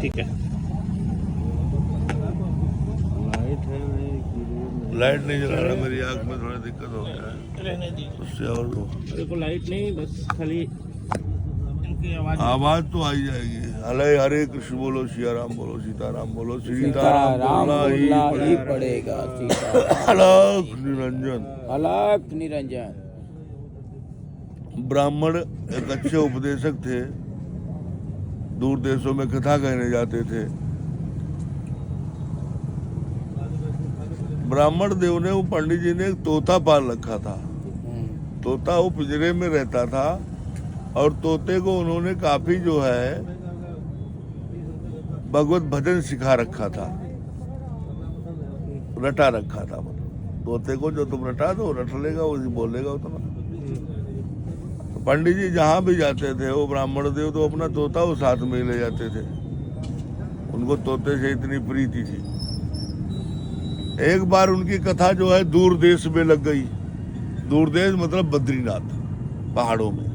ठीक है। लाइट नहीं जला रहा, मेरी आंख में थोड़ा दिक्कत हो गया है, रहने दीजिए। उससे और वो देखो लाइट नहीं, बस खाली इनकी आवाज तो आई जाएगी। हले हरे कृष्ण बोलो, सिया राम बोलो, सीताराम बोलो, सीताराम राम बोलना ही ही पड़ेगा। अलग निरंजन। अलग निरंजन। ब्राह्मण एक अच्छे उपदेशक थे, दूर देशों में कथा कहने जाते थे। ब्राह्मण देव ने, वो पंडित जी ने एक तोता पाल रखा था। तोता वो पिंजरे में रहता था और तोते को उन्होंने काफी जो है भगवत भजन सिखा रखा था, रटा रखा था। मतलब तोते को जो तुम रटा दो रट लेगा, वो बोलेगा उतना। तो पंडित जी जहाँ भी जाते थे, वो ब्राह्मण देव तो अपना तोता वो साथ में ले जाते थे, उनको तोते से इतनी प्रीति थी। एक बार उनकी कथा जो है दूर देश में लग गई। दूर देश मतलब बद्रीनाथ पहाड़ों में।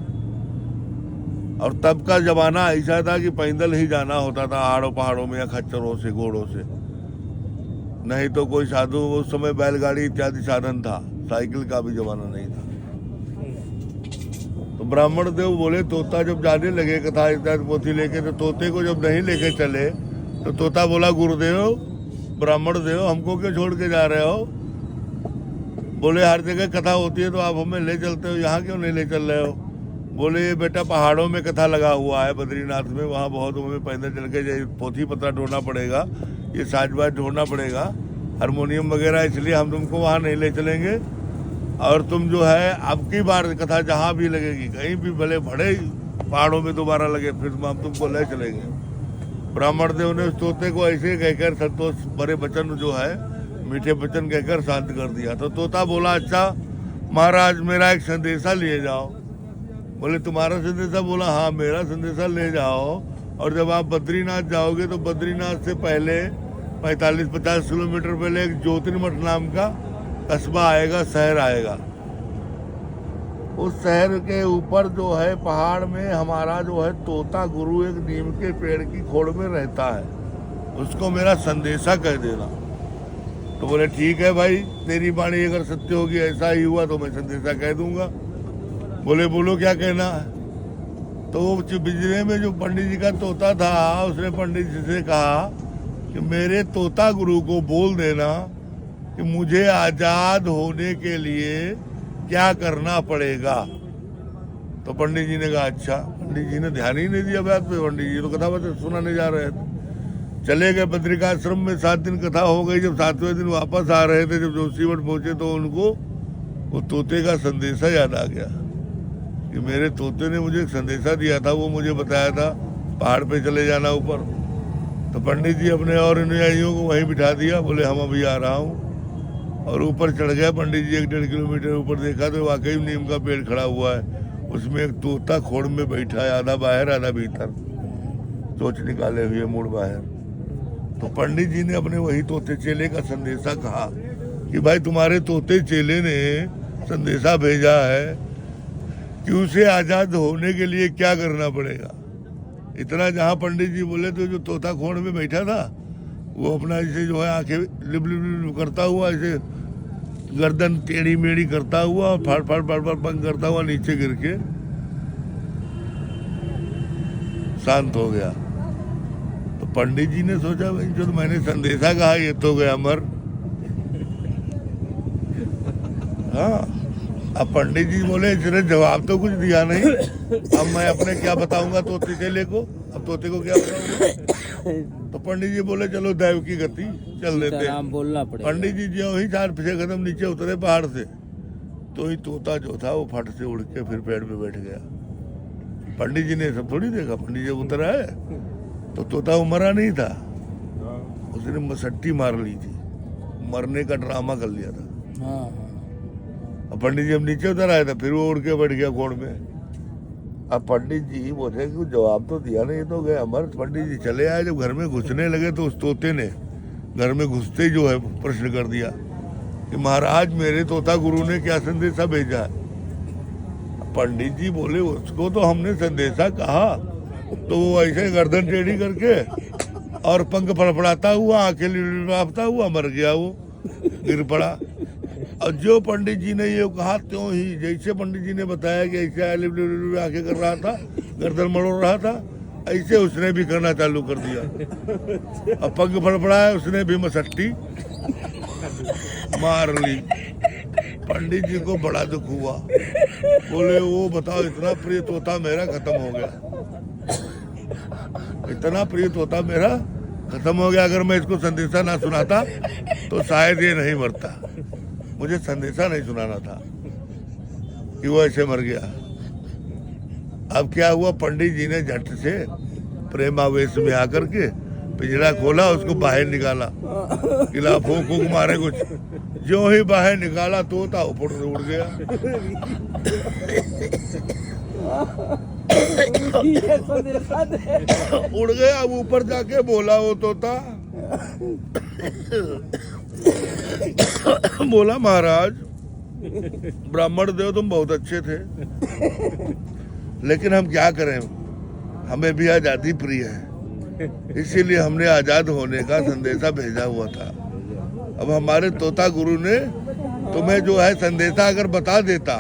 और तब का जमाना ऐसा था कि पैदल ही जाना होता था आड़ों पहाड़ों में, या खच्चरों से, घोड़ों से, नहीं तो कोई साधु। उस समय बैलगाड़ी इत्यादि साधन था, साइकिल का भी जमाना नहीं था। तो ब्राह्मण देव बोले तोता जब जाने लगे कथा इत्यादि पोथी लेके, तो तोते को जब नहीं लेके चले तो तोता बोला गुरुदेव, ब्राह्मण देव हमको क्यों छोड़ के जा रहे हो? बोले हर जगह कथा होती है तो आप हमें ले चलते हो, यहाँ क्यों नहीं ले चल रहे हो? बोले ये बेटा पहाड़ों में कथा लगा हुआ है बद्रीनाथ में, वहाँ बहुत हमें पैदल चल के पोथी पत्रा ढूंढना पड़ेगा, ये साजबाज ढूंढना पड़ेगा, हारमोनियम वगैरह, इसलिए हम तुमको वहाँ नहीं ले चलेंगे। और तुम जो है अब की बार कथा जहाँ भी लगेगी, कहीं भी भले बड़े पहाड़ों में दोबारा लगे, फिर हम तुमको ले चलेंगे। ब्राह्मण देव ने उस तोते को ऐसे कहकर संतोष भरे वचन जो है, मीठे वचन कहकर शांत कर दिया। तो तोता बोला अच्छा महाराज मेरा एक संदेशा लिए जाओ। बोले तुम्हारा संदेशा? बोला हाँ मेरा संदेशा ले जाओ, और जब आप बद्रीनाथ जाओगे तो बद्रीनाथ से पहले 45-50 किलोमीटर पहले एक ज्योतिर्मठ नाम का कस्बा आएगा, शहर आएगा। उस शहर के ऊपर जो है पहाड़ में हमारा जो है तोता गुरु एक नीम के पेड़ की खोड़ में रहता है, उसको मेरा संदेशा कह देना। तो बोले ठीक है भाई, तेरी वाणी अगर सत्य होगी, ऐसा ही हुआ तो मैं संदेशा कह दूंगा। बोले बोलो क्या कहना है? तो वो बिजली में जो पंडित जी का तोता था, उसने पंडित जी से कहा कि मेरे तोता गुरु को बोल देना कि मुझे आजाद होने के लिए क्या करना पड़ेगा। तो पंडित जी ने कहा अच्छा। पंडित जी ने ध्यान ही नहीं दिया बात पे, पंडित जी तो कथा बता सुनाने जा रहे थे। चले गए बद्रिकाश्रम में, 7 दिन कथा हो गई। जब 7वें दिन वापस आ रहे थे, जब जोशीमठ पहुंचे तो उनको वो तोते का संदेशा याद आ गया कि मेरे तोते ने मुझे एक संदेशा दिया था, वो मुझे बताया था पहाड़ पे चले जाना ऊपर। तो पंडित जी अपने और अनुयायियों को वहीं बिठा दिया, बोले हम अभी आ रहा हूँ। और ऊपर चढ़ गया पंडित जी, 1-1.5 किलोमीटर ऊपर देखा तो वाकई नीम का पेड़ खड़ा हुआ है, उसमें एक तोता खोड़ में बैठा है, आधा बाहर आधा भीतर, चोंच निकाले हुए मुड़ बाहर। तो पंडित जी ने अपने वही तोते चेले का संदेशा कहा कि भाई तुम्हारे तोते चेले ने संदेशा भेजा है कि उसे आजाद होने के लिए क्या करना पड़ेगा। इतना जहाँ पंडित जी बोले तो जो तोता खोड़ में बैठा था वो अपना ऐसे जो है आंखें लिप लिप करता हुआ, ऐसे गर्दन टेढ़ी मेढ़ी करता हुआ, फाड़ फाड़ फाड़ फाड़ पंख करता हुआ नीचे गिर के शांत हो गया। तो पंडित जी ने सोचा भाई जो मैंने संदेशा कहा ये तो गया मर। हाँ, अब पंडित जी बोले इसने जवाब तो कुछ दिया नहीं, अब मैं अपने क्या बताऊंगा तोते चेले को, अब तोते को क्या बताऊंगा। तो पंडित जी बोले चलो दैव की गति, चल देते हैं। बोलना पड़ेगा। पंडित जी जो ही 4-6 कदम नीचे उतरे पहाड़ से, तो ही तोता जो था वो फट से उड़ के फिर पेड़ पे बैठ गया। पंडित जी ने सब थोड़ी देखा, पंडित जी उतरा है तो तोता वो मरा नहीं था, उसने मसट्टी मार ली थी, मरने का ड्रामा कर लिया था। अब पंडित जी अब नीचे उतर आया था, फिर वो उड़ के बैठ गया घोड़ में। अब पंडित जी बोले कि जवाब तो दिया नहीं, तो गए अमर। पंडित जी चले आए, जब घर में घुसने लगे तो उस तोते ने घर में घुसते ही जो है प्रश्न कर दिया कि महाराज मेरे तोता गुरु ने क्या संदेशा भेजा है। पंडित जी बोले उसको तो हमने संदेशा कहा तो वो ऐसे गर्दन टेढ़ी करके और पंख फड़फड़ाता हुआ आंखें लिपलाता हुआ मर गया, वो गिर पड़ा। और जो पंडित जी ने ये कहा त्यों ही जैसे पंडित जी ने बताया कि ऐसे आंखें कर रहा था, गर्दन मरोड़ रहा था, ऐसे उसने भी करना चालू कर दिया। अब पंख फड़फड़ाया, उसने भी मसट्टी मार ली। पंडित जी को बड़ा दुख हुआ, बोले वो बताओ इतना प्रिय तोता मेरा खत्म हो गया, इतना प्रिय तोता मेरा खत्म हो गया। अगर मैं इसको संदेशा ना सुनाता तो शायद ये नहीं मरता। मुझे संदेशा नहीं सुनाना था कि वो ऐसे मर गया। अब क्या हुआ, पंडित जी ने झट से प्रेमावेश में आकर के पिंजरा खोला, उसको बाहर निकाला, किला फूंक फूंक मारे कुछ। जो ही बाहर निकाला तोता ऊपर से उड़ गया। उड़ गया। अब ऊपर जाके बोला वो तोता, बोला महाराज ब्राह्मण देव तुम बहुत अच्छे थे, लेकिन हम क्या करें, हमें भी आजादी प्रिय है, इसीलिए हमने आजाद होने का संदेशा भेजा हुआ था। अब हमारे तोता गुरु ने तुम्हें जो है संदेशा अगर बता देता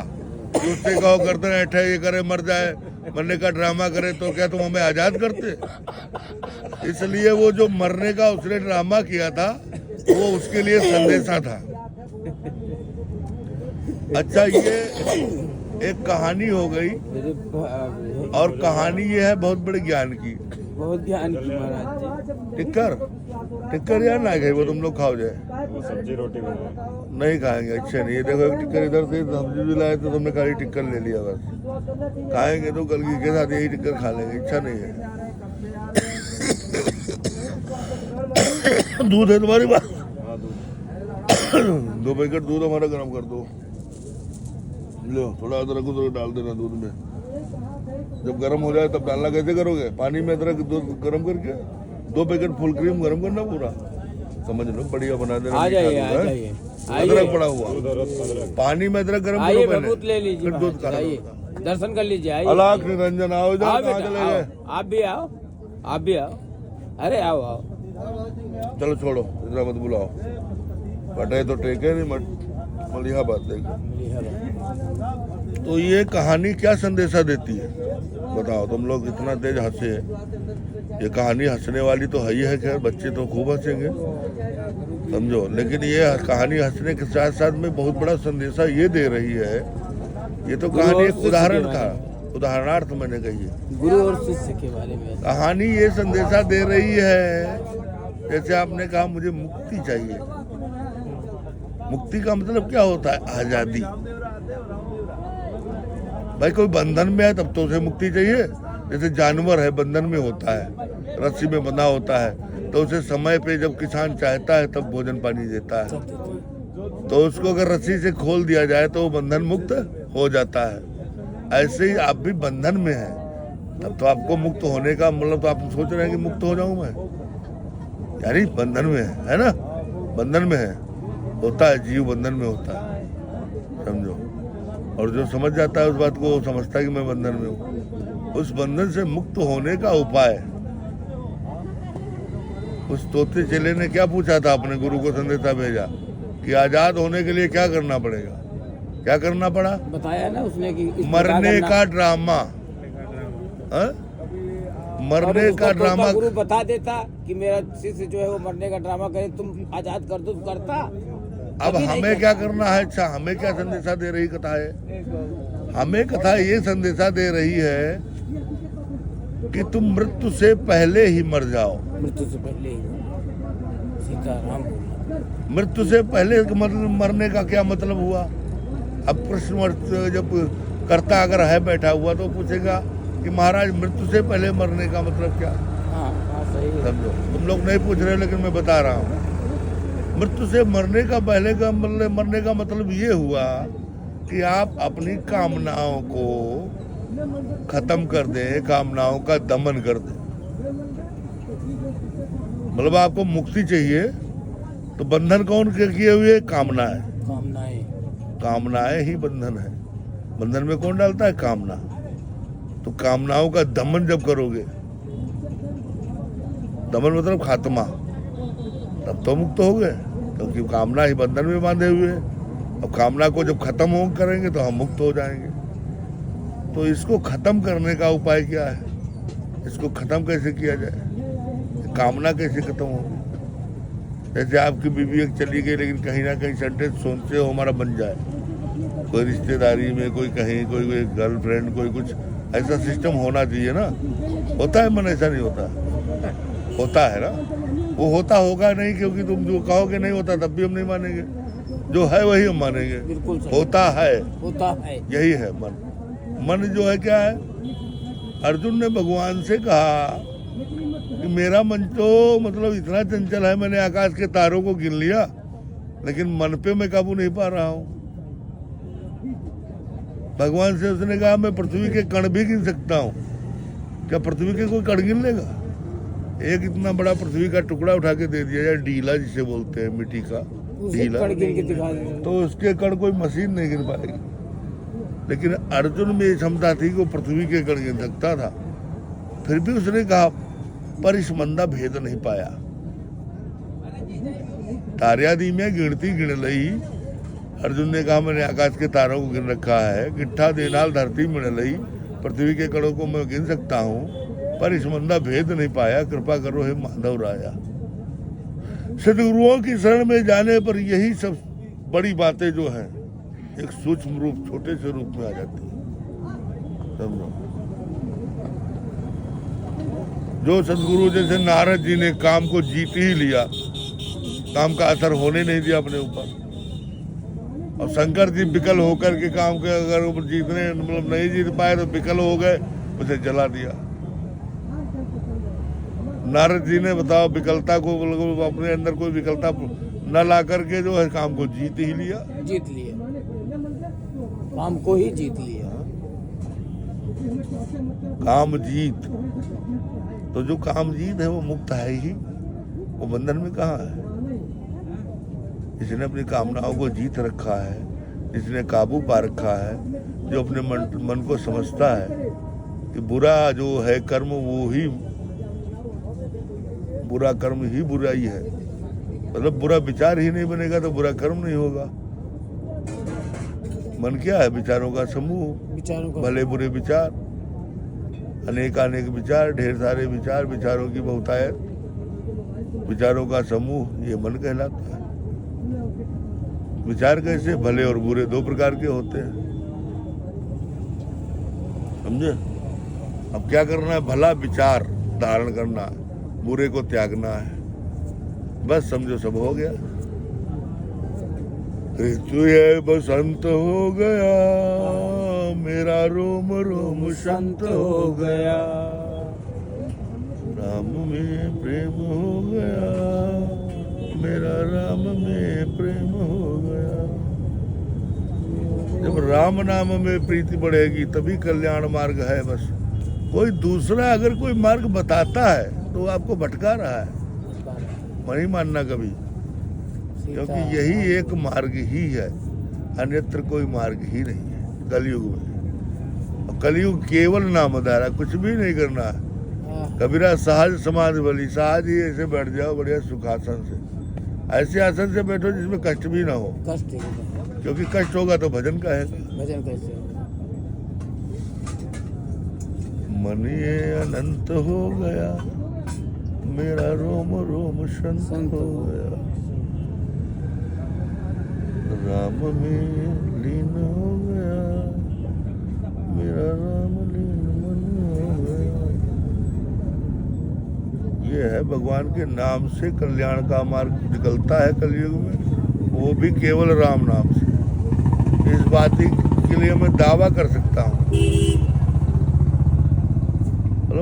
कि उससे कहो गर्दन ऐठे ये करे मर जाए, मरने का ड्रामा करे, तो क्या तुम हमें आजाद करते? इसलिए वो जो मरने का उसने ड्रामा किया था वो उसके लिए संदेशा था। अच्छा, ये एक कहानी हो गई, और कहानी ये है बहुत बड़े ज्ञान की, बहुत ज्ञान की महाराज जी। टिक्कर यार ना गई, वो तुम लोग खाओ जाए, वो सब्जी रोटी बना नहीं खाएंगे, अच्छे नहीं। ये देखो एक टिक्कर इधर से सब्जी भी लाए तो तुमने खाली टिक्कर ले लिया, बस खाएंगे तो कल के साथ यही टिक्कर खा लेंगे, इच्छा नहीं है। दूध है तुम्हारी बात? 2 पैकेट दूध हमारा गर्म कर दो, लो थोड़ा अदरक उदरक डाल देना दूध में, जब गर्म हो जाए तब डालना। कैसे करोगे? पानी में अदरक दूध गर्म करके 2 पैकेट फुल क्रीम गर्म करना पूरा, समझ लो, बढ़िया बना देना। आ जाइए आ जाइए, अदरक पड़ा हुआ पानी में अदरक गर्म करो पहले, बहुत ले लीजिए, फिर दूध खाना। दर्शन कर लीजिए। आइए, अलाख निरंजन आओ, इधर आओ कहाँ बेटा, चले गए? आओ, आप भी आओ, आप भी आओ, अरे आओ आओ। चलो छोड़ो, इतना मत बुलाओ, बटे तो टेके नहीं मत मलिहा बात देगी। तो ये कहानी क्या संदेशा देती है बताओ? तुम लोग इतना तेज हंसे, ये कहानी हंसने वाली तो है ही है, खैर बच्चे तो खूब हंसेंगे समझो, लेकिन ये कहानी हंसने के साथ साथ में बहुत बड़ा संदेशा ये दे रही है। ये तो कहानी एक उदाहरण था, उदाहरणार्थ मैंने कही है। गुरु और शिष्य के बारे में कहानी ये संदेशा दे रही है, जैसे आपने कहा मुझे मुक्ति चाहिए। मुक्ति का मतलब क्या होता है? आजादी। भाई कोई बंधन में है तब तो उसे मुक्ति चाहिए। जैसे जानवर है बंधन में होता है, रस्सी में बंधा होता है, तो उसे समय पे जब किसान चाहता है तब भोजन पानी देता है। तो उसको अगर रस्सी से खोल दिया जाए तो वो बंधन मुक्त हो जाता है। ऐसे ही आप भी बंधन में हैं, तब तो आपको मुक्त होने का मतलब, तो आप सोच रहे हैं कि मुक्त हो जाऊं मैं, यानी बंधन में है ना, बंधन में है, होता है, जीव बंधन में होता है, समझो। और जो समझ जाता है उस बात को, वो समझता है कि मैं बंधन में हूँ। उस बंधन से मुक्त होने का उपाय, उस तोते चेले ने क्या पूछा था, अपने गुरु को संदेशा भेजा कि आजाद होने के लिए क्या करना पड़ेगा? क्या करना पड़ा? बताया ना उसने कि मरने का ड्रामा, मरने का ड्रामा। गुरु बता देता कि मेरा शिष्य जो है वो मरने का ड्रामा करे, तुम आजाद कर दो, तो करता। अब हमें क्या करना है? अच्छा, हमें क्या संदेशा दे रही कथा है? हमें कथा ये संदेशा दे रही है कि तुम मृत्यु से पहले ही मर जाओ। मृत्यु से पहले ही सीताराम। मृत्यु से पहले मतलब मरने का क्या मतलब हुआ? अब प्रश्न जब कर्ता अगर है बैठा हुआ तो पूछेगा कि महाराज मृत्यु से पहले मरने का मतलब क्या? सही है। समझो, तुम लोग नहीं पूछ रहे लेकिन मैं बता रहा हूँ। मृत्यु से मरने का पहले का मतलब, मरने का मतलब ये हुआ कि आप अपनी कामनाओं को खत्म कर दें, कामनाओं का दमन कर दें। मतलब आपको मुक्ति चाहिए तो बंधन कौन किए हुए? कामनाएं। कामनाएं ही बंधन है। बंधन में कौन डालता है? कामना। तो कामनाओं का दमन जब करोगे दमन मतलब खात्मा, तब तो मुक्त हो गए, क्योंकि कामना ही बंधन में बांधे हुए है। अब कामना को जब खत्म हो करेंगे तो हम मुक्त हो जाएंगे। तो इसको खत्म करने का उपाय क्या है, इसको खत्म कैसे किया जाए, कामना कैसे खत्म होगी? जैसे आपकी बीवी एक चली गई, लेकिन कहीं ना कहीं सेंटेंस सोचते हो हमारा बन जाए, कोई रिश्तेदारी में, कोई कहीं, कोई गर्लफ्रेंड, कोई कुछ, ऐसा सिस्टम होना चाहिए ना। होता है मन, ऐसा नहीं होता, होता है ना। वो होता होगा नहीं, क्योंकि तुम जो कहोगे नहीं होता तब भी हम नहीं मानेंगे, जो है वही हम मानेंगे। बिल्कुल सही। होता है, यही है मन। मन जो है क्या है, अर्जुन ने भगवान से कहा कि मेरा मन तो मतलब इतना चंचल है, मैंने आकाश के तारों को गिन लिया, लेकिन मन पे मैं काबू नहीं पा रहा हूँ। भगवान से उसने कहा मैं पृथ्वी के कण भी गिन सकता हूँ, क्या पृथ्वी के कोई कण गिन लेगा? एक इतना बड़ा पृथ्वी का टुकड़ा उठा के दे दिया जाए, ढीला जिसे बोलते हैं, मिट्टी का ढीला, तो उसके कण कोई मशीन नहीं गिन पाएगी। लेकिन अर्जुन में क्षमता थी कि वो पृथ्वी के कण गिन सकता था, फिर भी उसने कहा पर इस मंदा भेद नहीं पाया। तार्यादि में गिनती गिन लई, अर्जुन ने कहा मैंने आकाश के तारों को गिन रखा है, गिट्ठा देनाल धरती मिन लई, पृथ्वी के कणों को मैं गिन सकता हूँ, पर इस मंदा भेद नहीं पाया, कृपा करो हे माधव राया। सदगुरुओं की शरण में जाने पर यही सब बड़ी बातें जो हैं एक सूक्ष्म रूप, छोटे से रूप में आ जाती है। समझो, जो सदगुरु जैसे नारद जी ने काम को जीत ही लिया, काम का असर होने नहीं दिया अपने ऊपर, और शंकर जी विकल होकर के काम के अगर ऊपर जीतने मतलब नहीं जीत पाए तो विकल हो गए, उसे जला दिया। नारद जी ने बताओ विकलता को, अपने अंदर कोई विकलता न ला करके जो है काम को जीत ही लिया, काम को ही जीत लिया। काम जीत, तो जो काम जीत है वो मुक्त है ही, वो बंधन में कहाँ है? जिसने अपनी कामनाओं को जीत रखा है, जिसने काबू पा रखा है, जो अपने मन को समझता है कि बुरा जो है कर्म वो ही बुरा कर्म ही बुराई है, मतलब बुरा विचार ही नहीं बनेगा तो बुरा कर्म नहीं होगा। मन क्या है? विचारों का समूह, भले बुरे विचार, अनेकानेक विचार, ढेर सारे विचार, विचारों की बहुतायत, विचारों का समूह, ये मन कहलाता है। विचार कैसे? भले और बुरे दो प्रकार के होते हैं, समझे? अब क्या करना है? भला विचार धारण करना है, बुरे को त्यागना है, बस समझो सब हो गया। ऋतु ये बसंत हो गया, मेरा रोम रोम संत हो गया, राम में प्रेम हो गया, मेरा राम में प्रेम हो गया। जब राम नाम में प्रीति बढ़ेगी तभी कल्याण मार्ग है। बस कोई दूसरा अगर कोई मार्ग बताता है तो आपको भटका रहा है, नहीं मानना कभी, क्योंकि यही एक मार्ग ही है, अन्यत्र कोई मार्ग ही नहीं है कलयुग में। और कलयुग केवल नामधारा, कुछ भी नहीं करना है। कबीरा सहज समाधि भली, सहज ही ऐसे बैठ जाओ बढ़िया सुखासन से, ऐसे आसन से बैठो जिसमें कष्ट भी ना हो, क्योंकि कष्ट होगा तो भजन का है। भजन कैसे? मन ये अनंत हो गया, मेरा रोम रोम संत हो गया, राम में लीन हो गया, मेरा राम लीन मन हो गया। ये है भगवान के नाम से कल्याण का मार्ग निकलता है कलयुग में, वो भी केवल राम नाम से। इस बात के लिए मैं दावा कर सकता हूँ,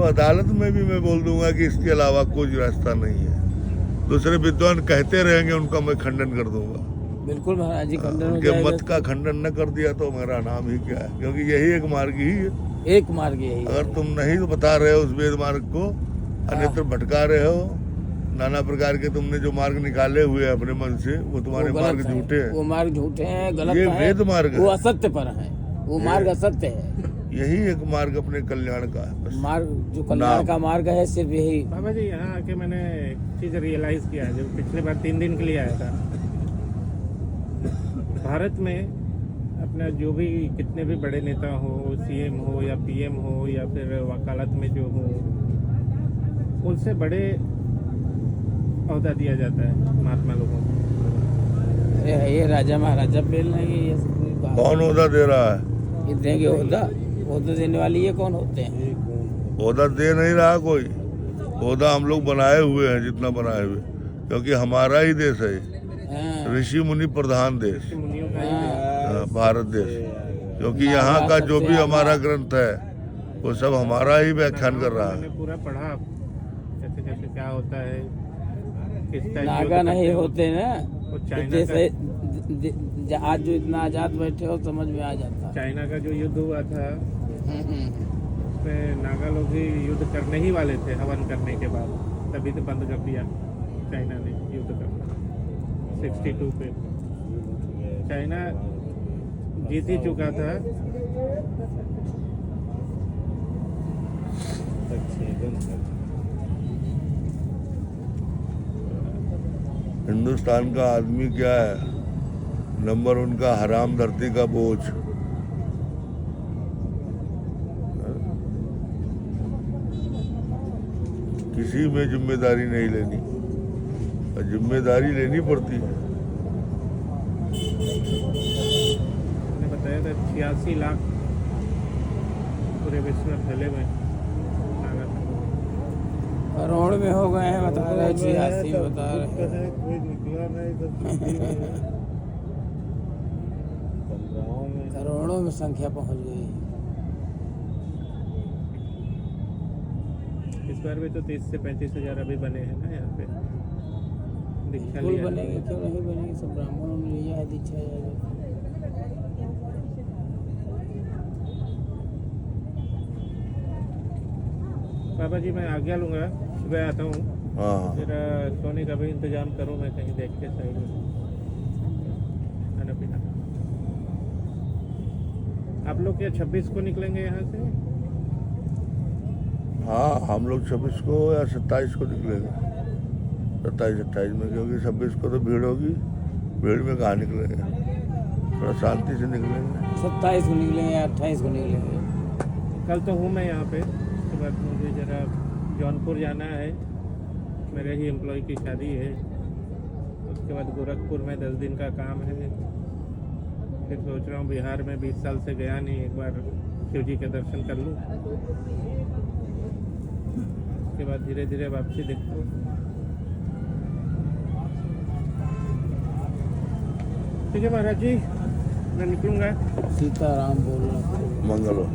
अदालत में भी मैं बोल दूंगा कि इसके अलावा कोई रास्ता नहीं है। दूसरे विद्वान कहते रहेंगे, उनका मैं खंडन कर दूंगा। बिल्कुल महाराज जी, खंडन हो उनके जाएगा। मत का खंडन न कर दिया तो मेरा नाम ही क्या है, क्योंकि यही एक मार्ग ही है, एक मार्ग यही। अगर तुम नहीं बता रहे हो उस वेद मार्ग को, अन्यत्र भटका रहे हो, नाना प्रकार के तुमने जो मार्ग निकाले हुए अपने मन से, वो तुम्हारे मार्ग झूठे हैं। वो मार्ग झूठे हैं, गलत ये है, वेद मार्ग वो है, असत्य पर है, वो मार्ग असत्य है। यही एक मार्ग अपने कल्याण का है बस। मार्ग जो कल्याण का मार्ग है सिर्फ यही। बाबा जी यहाँ आके मैंने एक चीज़ रियलाइज़ किया है, जब पिछले बार 3 दिन के लिए आया था, भारत में अपना जो भी कितने भी बड़े नेता हो, सीएम हो या पीएम हो या फिर वकालत में जो हो, उनसे बड़े औहदा दिया जाता है महात्मा लोगों को। अरे ये राजा महाराजा बेल नहीं है, ये सब कोई बात कौन ओहदा दे रहा है? ये देंगे ओहदा देने वाली ये कौन होते हैं? ओहदा दे नहीं रहा कोई। ओहदा हम लोग बनाए हुए हैं, जितना बनाए हुए, क्योंकि हमारा ही देश है, हाँ, ऋषि मुनि प्रधान देश, मुनियों का ही हाँ, भारत देश। क्योंकि यहाँ का जो भी हमारा ग्रंथ है वो सब हमारा ही व्याख्यान कर रहा मैंने है। पूरा पढ़ा कैसे कैसे क्या होता है, किस टाइप नागा नहीं होते ना, वो तो चाइना देश का है, आज जो इतना आजाद बैठे हो समझ में आ जाता है। चाइना का जो युद्ध हुआ था, हम्म। उसमें नागा लोग ही युद्ध करने ही वाले थे हवन करने के बाद, तभी तो बंद कर दिया चाइना ने युद्ध करना 62 पे। चाइना जीत ही चुका था। हिंदुस्तान का आदमी क्या है? नंबर उनका हराम धरती का बोझ। किसी में जिम्मेदारी नहीं लेनी, और जिम्मेदारी लेनी पड़ती है। मैंने बताया था 86 लाख पूरे विश्व में फैले हुए नागा थे। करोड़ में हो गए हैं बता रहे, 86 बता रहे हैं। कोई निकला नहीं तो करोड़ों में संख्या पहुंच गई है। इस बार भी तो 30 से 35 हजार अभी बने हैं ना यहाँ पे दीक्षा बिल्कुल लिया। बनेंगे, क्यों नहीं बनेंगे? सब ब्राह्मणों ने लिया है दीक्षा जाएगा। बाबा जी मैं आज्ञा लूँगा, सुबह आता हूँ, हाँ, फिर सोने का भी इंतजाम करूँ मैं कहीं देख के साइड में खाना पीना। आप लोग क्या 26 को निकलेंगे यहाँ से? हाँ, हम लोग 26 को या 27 को निकलेंगे, 27-28 में, क्योंकि 26 को तो भीड़ होगी। भीड़ में कहाँ निकलेंगे, थोड़ा शांति से निकलेंगे। 27 को निकलेंगे या 28 को निकलेंगे? कल तो हूँ मैं यहाँ पे, उसके बाद मुझे ज़रा जौनपुर जाना है, मेरे ही एम्प्लॉय की शादी है। उसके बाद गोरखपुर में 10 दिन का काम है। फिर सोच रहा हूँ बिहार में 20 साल से गया नहीं, एक बार शिव जी के दर्शन कर लूँ। उसके बाद धीरे धीरे वापसी देखता हूँ। ठीक है महाराज जी, मैं निकलूँगा। सीताराम बोल रहा था। मंगल हो।